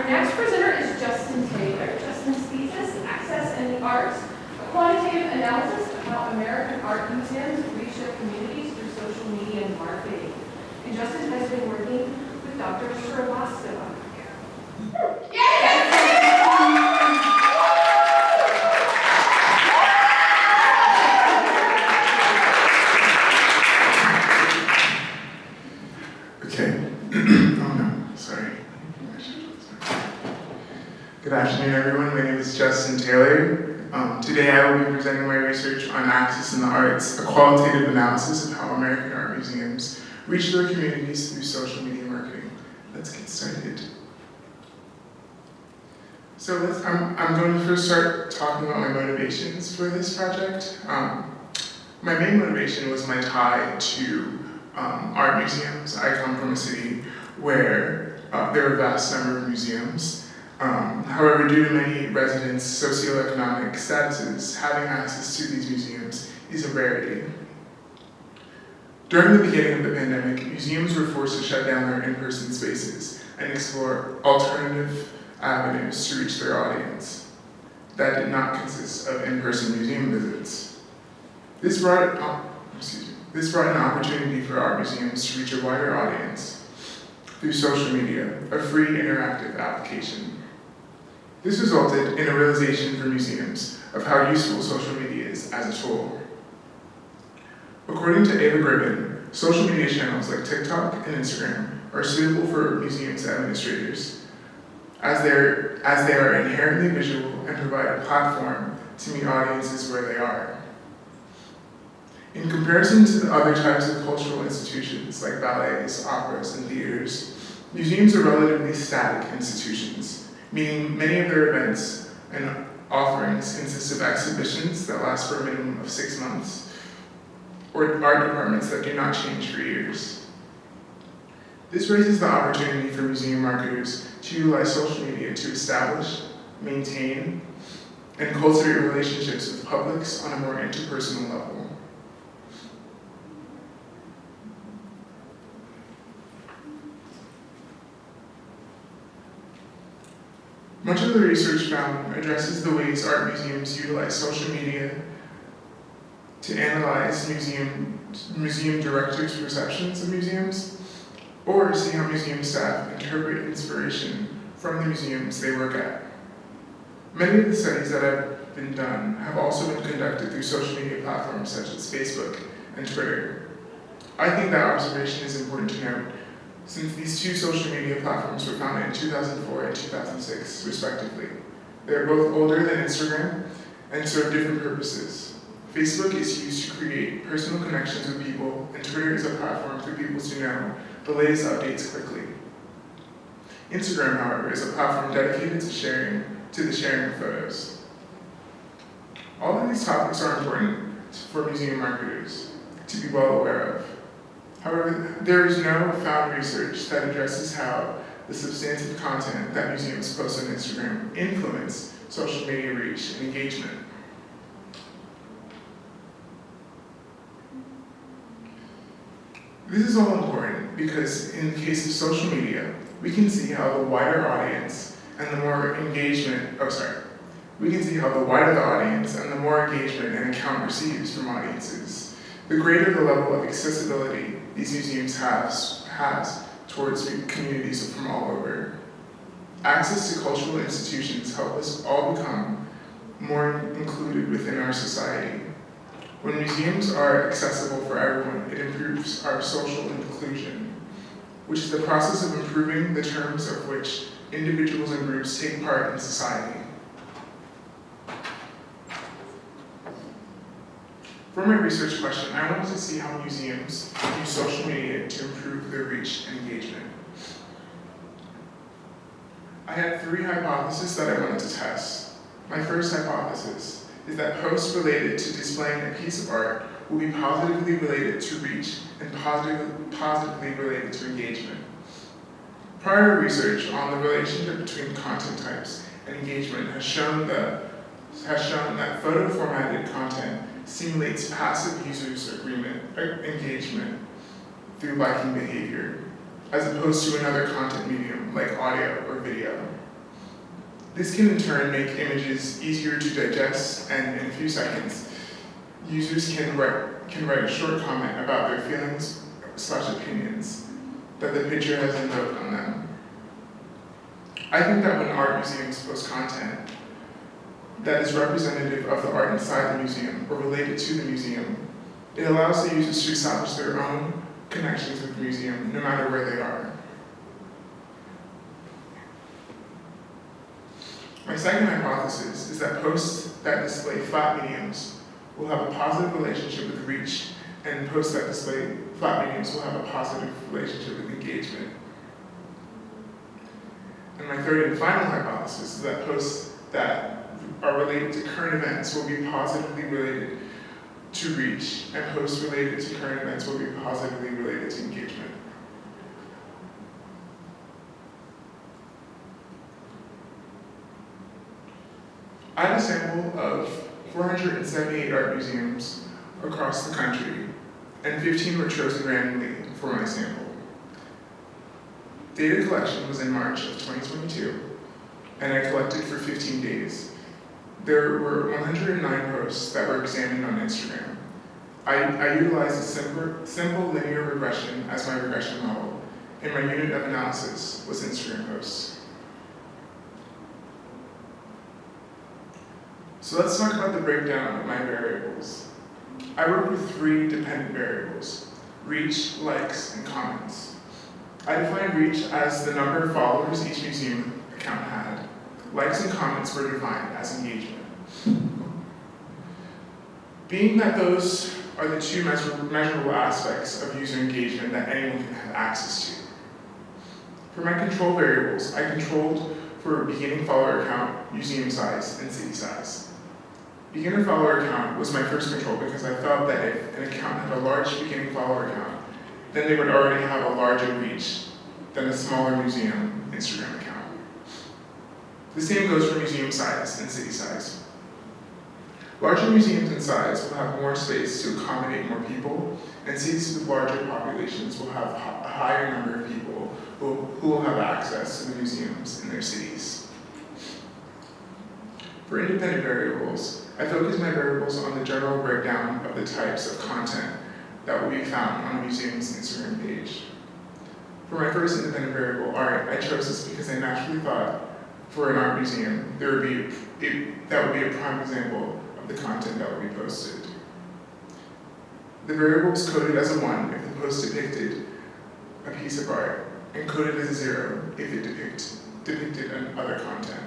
Our next presenter is Justin Taylor. Justin's thesis, Access in the Arts, a quantitative analysis of how American art museums reach their communities through social media and marketing. And Justin has been working with Dr. Srivastava. Good afternoon, everyone. My name is Justin Taylor. Today I will be presenting my research on Access in the Arts, a qualitative analysis of how American art museums reach their communities through social media marketing. Let's get started. So I'm going to first start talking about my motivations for this project. My main motivation was my tie to art museums. I come from a city where there are a vast number of museums. However, due to many residents' socioeconomic statuses, having access to these museums is a rarity. During the beginning of the pandemic, museums were forced to shut down their in-person spaces and explore alternative avenues to reach their audience that did not consist of in-person museum visits. This brought an opportunity for art museums to reach a wider audience through social media, a free interactive application. This resulted in a realization for museums of how useful social media is as a tool. According to Ava Gribbin, social media channels like TikTok and Instagram are suitable for museums administrators as they are inherently visual and provide a platform to meet audiences where they are. In comparison to the other types of cultural institutions like ballets, operas, and theaters, museums are relatively static institutions, meaning many of their events and offerings consist of exhibitions that last for a minimum of 6 months, or art departments that do not change for years. This raises the opportunity for museum marketers to utilize social media to establish, maintain, and cultivate relationships with publics on a more interpersonal level. Much of the research found addresses the ways art museums utilize social media to analyze museum directors' perceptions of museums, or see how museum staff interpret inspiration from the museums they work at. Many of the studies that have been done have also been conducted through social media platforms such as Facebook and Twitter. I think that observation is important to note, since these two social media platforms were founded in 2004 and 2006, respectively. They are both older than Instagram and serve different purposes. Facebook is used to create personal connections with people, and Twitter is a platform for people to know the latest updates quickly. Instagram, however, is a platform dedicated to the sharing of photos. All of these topics are important for museum marketers to be well aware of. However, there is no found research that addresses how the substantive content that museums post on Instagram influence social media reach and engagement. This is all important because in the case of social media, we can see how the wider audience and the more engagement, we can see how the wider the audience and the more engagement an account receives from audiences, the greater the level of accessibility these museums has towards communities from all over. Access to cultural institutions help us all become more included within our society. When museums are accessible for everyone, it improves our social inclusion, which is the process of improving the terms of which individuals and groups take part in society. For my research question, I wanted to see how museums use social media to improve their reach and engagement. I had 3 hypotheses that I wanted to test. My first hypothesis is that posts related to displaying a piece of art will be positively related to reach and positively related to engagement. Prior research on the relationship between content types and engagement has shown that photo-formatted content simulates passive users' engagement through liking behavior, as opposed to another content medium like audio or video. This can in turn make images easier to digest, and in a few seconds, users can write a short comment about their feelings/opinions that the picture has invoked on them. I think that when art museums post content that is representative of the art inside the museum or related to the museum, it allows the users to establish their own connections with the museum, no matter where they are. My second hypothesis is that posts that display flat mediums will have a positive relationship with reach, and posts that display flat mediums will have a positive relationship with engagement. And my third and final hypothesis is that posts that are related to current events will be positively related to reach, and posts related to current events will be positively related to engagement. I have a sample of 478 art museums across the country, and 15 were chosen randomly for my sample. Data collection was in March of 2022, and I collected for 15 days. There were 109 posts that were examined on Instagram. I utilized a simple linear regression as my regression model, and my unit of analysis was Instagram posts. So let's talk about the breakdown of my variables. I work with 3 dependent variables: reach, likes, and comments. I define reach as the number of followers each museum account had. Likes and comments were defined as engagement. Being that those are the 2 measurable aspects of user engagement that anyone can have access to. For my control variables, I controlled for beginning follower count, museum size, and city size. Beginner follower count was my first control because I felt that if an account had a large beginning follower count, then they would already have a larger reach than a smaller museum Instagram account. The same goes for museum size and city size. Larger museums in size will have more space to accommodate more people, and cities with larger populations will have a higher number of people who will have access to the museums in their cities. For independent variables, I focus my variables on the general breakdown of the types of content that will be found on a museum's Instagram page. For my first independent variable, art, I chose this because I naturally thought for an art museum, that would be a prime example of the content that would be posted. The variable was coded as a 1 if the post depicted a piece of art, and coded as a 0 if it depicted other content.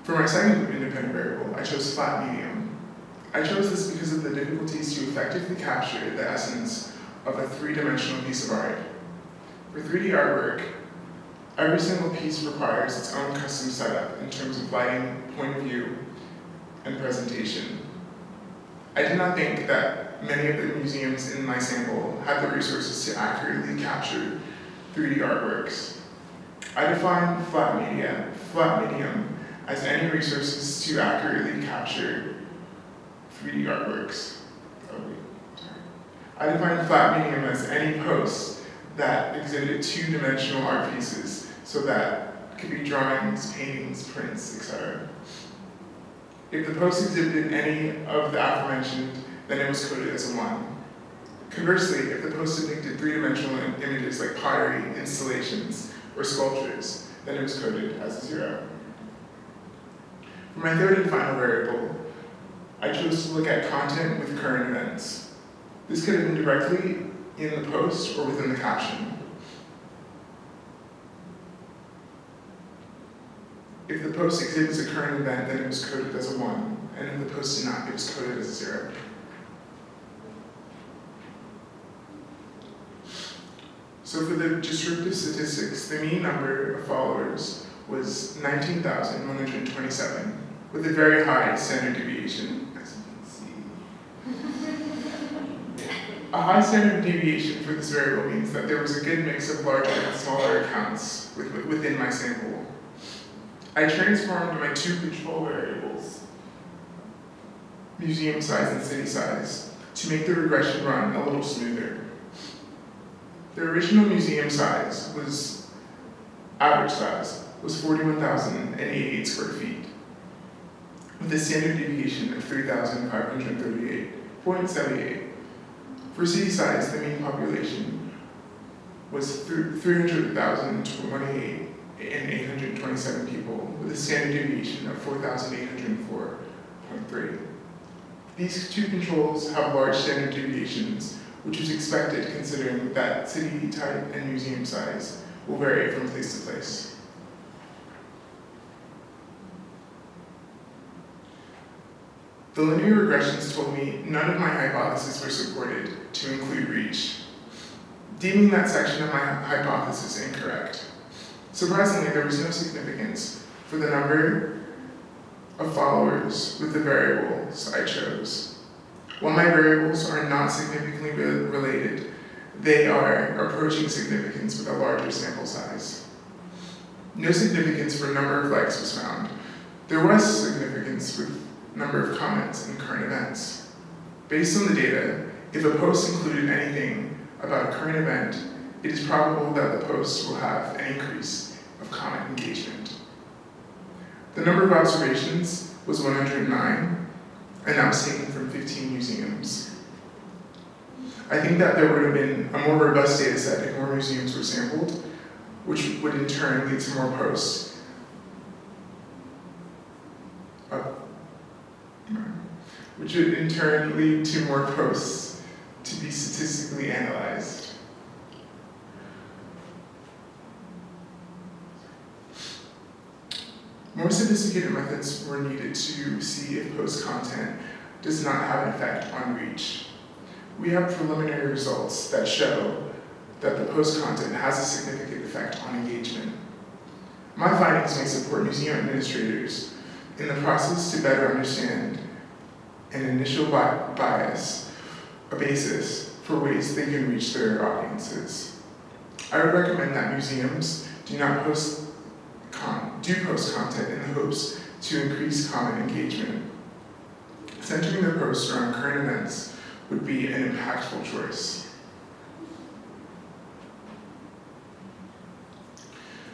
For my second independent variable, I chose flat medium. I chose this because of the difficulties to effectively capture the essence of a 3-dimensional piece of art. For 3D artwork, every single piece requires its own custom setup in terms of lighting, point of view, and presentation. I did not think that many of the museums in my sample had the resources to accurately capture 3D artworks. I defined flat medium, as any resources to accurately capture 3D artworks. I define flat medium as any post that exhibited 2-dimensional art pieces, so that could be drawings, paintings, prints, etc. If the post exhibited any of the aforementioned, then it was coded as a 1. Conversely, if the post depicted 3-dimensional images like pottery, installations, or sculptures, then it was coded as a 0. For my third and final variable, I chose to look at content with current events. This could have been directly in the post or within the caption. If the post exhibits a current event, then it was coded as a 1, and if the post did not, it was coded as a 0. So for the descriptive statistics, the mean number of followers was 19,127, with a very high standard deviation, as you can see. A high standard deviation for this variable means that there was a good mix of larger and smaller accounts within my sample. I transformed my 2 control variables, museum size and city size, to make the regression run a little smoother. The original museum size was average size was 41,088 square feet, with a standard deviation of 3,538.78. For city size, the mean population was 300,028 and 827 people, with a standard deviation of 4,804.3. These two controls have large standard deviations, which is expected considering that city type and museum size will vary from place to place. The linear regressions told me none of my hypotheses were supported to include reach, deeming that section of my hypothesis incorrect. Surprisingly, there was no significance for the number of followers with the variables I chose. While my variables are not significantly related, they are approaching significance with a larger sample size. No significance for number of likes was found. There was significance with number of comments and current events. Based on the data, if a post included anything about a current event, it is probable that the post will have an increase of comment engagement. The number of observations was 109, and that was taken from 15 museums. I think that there would have been a more robust data set if more museums were sampled, which would in turn lead to more posts. Which would in turn lead to more posts to be statistically analyzed. More sophisticated methods were needed to see if post content does not have an effect on reach. We have preliminary results that show that the post content has a significant effect on engagement. My findings may support museum administrators in the process to better understand an initial bias, a basis for ways they can reach their audiences. I would recommend that museums do post content in the hopes to increase comment engagement. Centering their posts around current events would be an impactful choice.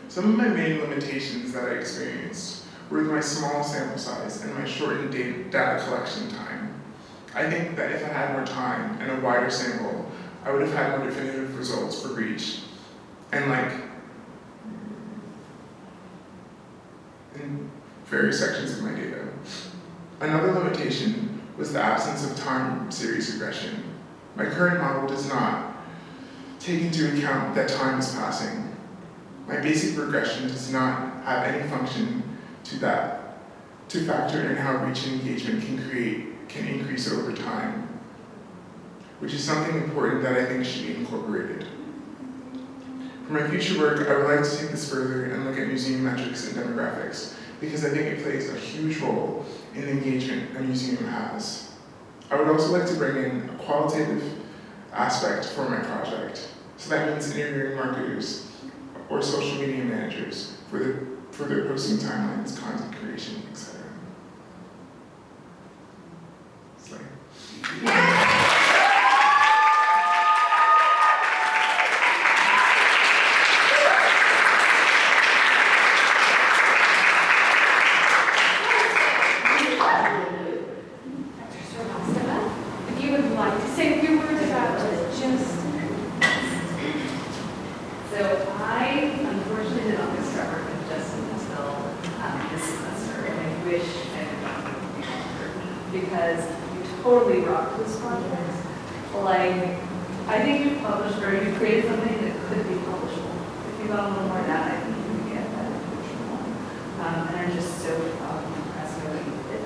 Some of my main limitations that I experienced were my small sample size and my shortened data collection time. I think that if I had more time and a wider sample, I would have had more definitive results for reach. And in various sections of my data. Another limitation was the absence of time series regression. My current model does not take into account that time is passing. My basic regression does not have any function to factor in how reach and engagement can increase over time, which is something important that I think should be incorporated. For my future work, I would like to take this further and look at museum metrics and demographics, because I think it plays a huge role in the engagement a museum has. I would also like to bring in a qualitative aspect for my project. So that means interviewing marketers or social media managers for their posting timelines, content creation, etc. If you would like to say a few words about just... So I unfortunately did not get started with Justin until this semester, and I wish I had gotten it longer because you totally rocked this project. Like, I think you've published or you created something that could be publishable. If you got a little more data, I think you would get that publishable. And I'm just so proud and impressed by what you did.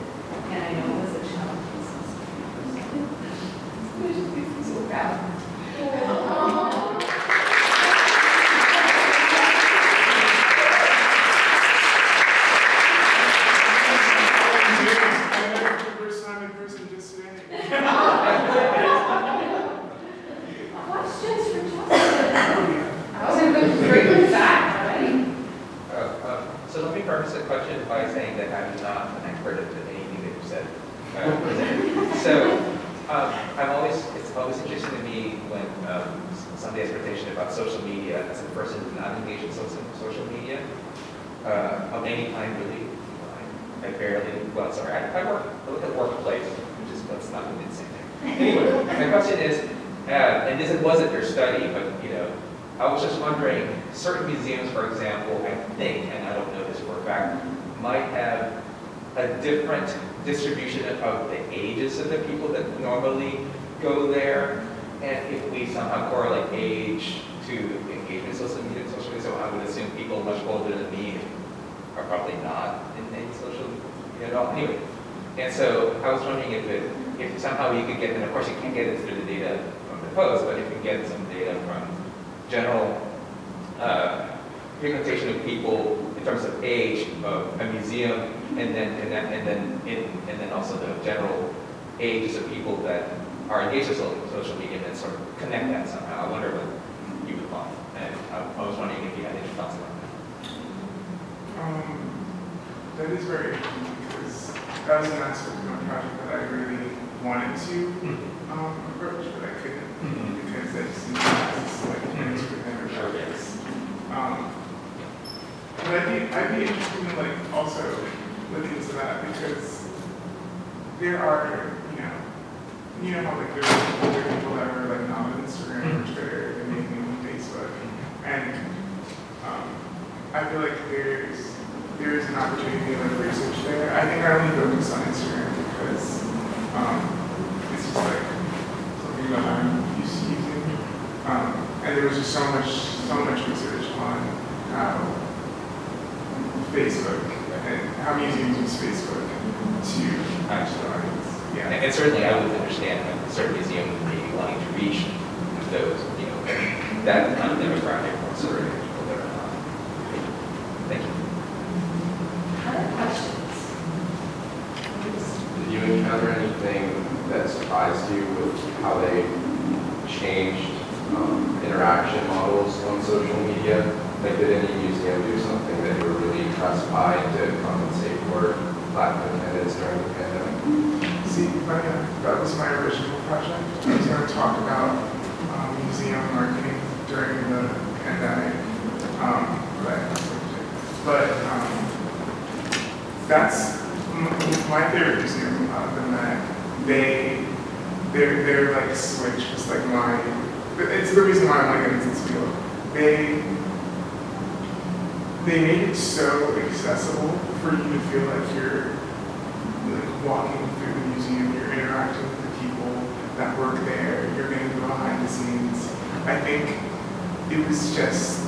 And I know it was a challenge. I just makes me so proud. Questions for Justin? I was going to go straight with that, right? So let me preface the question by saying that I'm not an expert at anything that you said. So it's always interesting to me when some of the expectation about social media as a person who's not engaged in social media of any kind, really. I barely, well, sorry, I look at workplace, which is, let's not do the same thing. Anyway, my question is, and this wasn't your study, but, I was just wondering, certain museums, for example, I think, and I don't know this for a fact, might have a different distribution of the ages of the people that normally go there. And if we somehow correlate age to engagement in social media, so I would assume people much older than me are probably not in any social media at all. Anyway, and so I was wondering if somehow you could get, and of course you can't get it through the data from the post, but if you get some data from general frequentation of people in terms of age of a museum, and then also the general ages of people that are engaged in social media, and sort of connect that somehow. I wonder what you would thought, and I was wondering if you had any thoughts about that. That is very interesting because that was an aspect of my project that I really wanted to approach, but I couldn't because I just didn't have this like plans for them or projects. But I'd be interested in like also looking into that because there are, how like there are people that are like not on Instagram or Twitter and maybe on Facebook, and I feel like there is an opportunity to like research there. I think I only focus on Instagram because it's just like something that I'm used to using, and there was just so much research on how Facebook and how museums use Facebook to actual audience. Yeah. And certainly I would understand that certain museums would be wanting to reach those, that kind of demographic or sort of people that are not. Thank you. Other questions? Did you encounter anything that surprised you with how they changed interaction models on social media? Like, did any museum do something that you were really impressed by to compensate for lack of attendance during the pandemic? See, that was my original project. I was going to talk about museum marketing during the pandemic, but that's my favorite museum than that. They're like switch, just like mine. It's the reason why I'm like in this field. They made it so accessible for you to feel like you're like walking through the museum, you're interacting with the people that work there, you're getting behind the scenes. I think it was just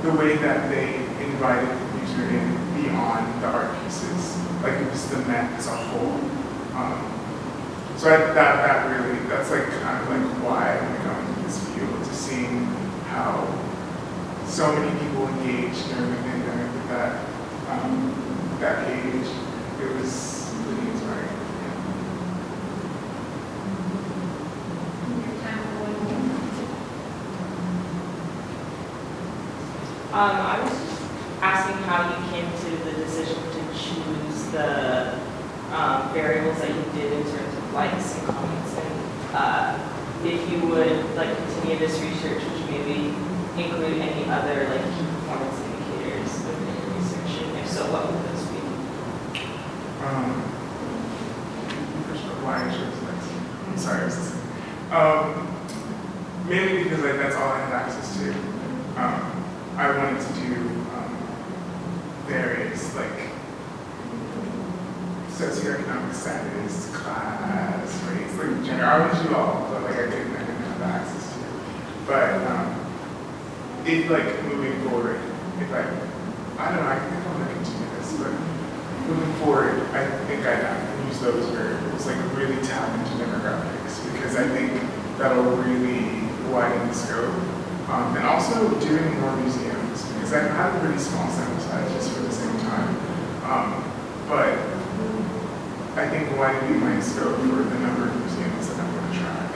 the way that they invited the user in beyond the art pieces. Like it was the Met as a whole. So that's like kind of like why I want to go into this field, to seeing how so many people engaged during the pandemic with that page. It was really inspiring. I was just asking how you came to the decision to choose the variables that you did in terms of likes and comments, and if you would like continue this research, which maybe include any other like key performance indicators within your research, and if so, what would those be? First of all, why I chose likes. I'm sorry, I was listening. Mainly because like that's all I have access to. I wanted to do various like socioeconomic status, class, race, like gender. I wanted to do all, but like I didn't have access to. But if like moving forward, if I don't know, I think I'm gonna continue this, but moving forward, I think I'd have to use those variables, like really tap into demographics, because I think that'll really widen the scope. And also doing more museums, because I have a pretty small sample size just for the same time. But I think widening my scope for the number of museums that I'm going to try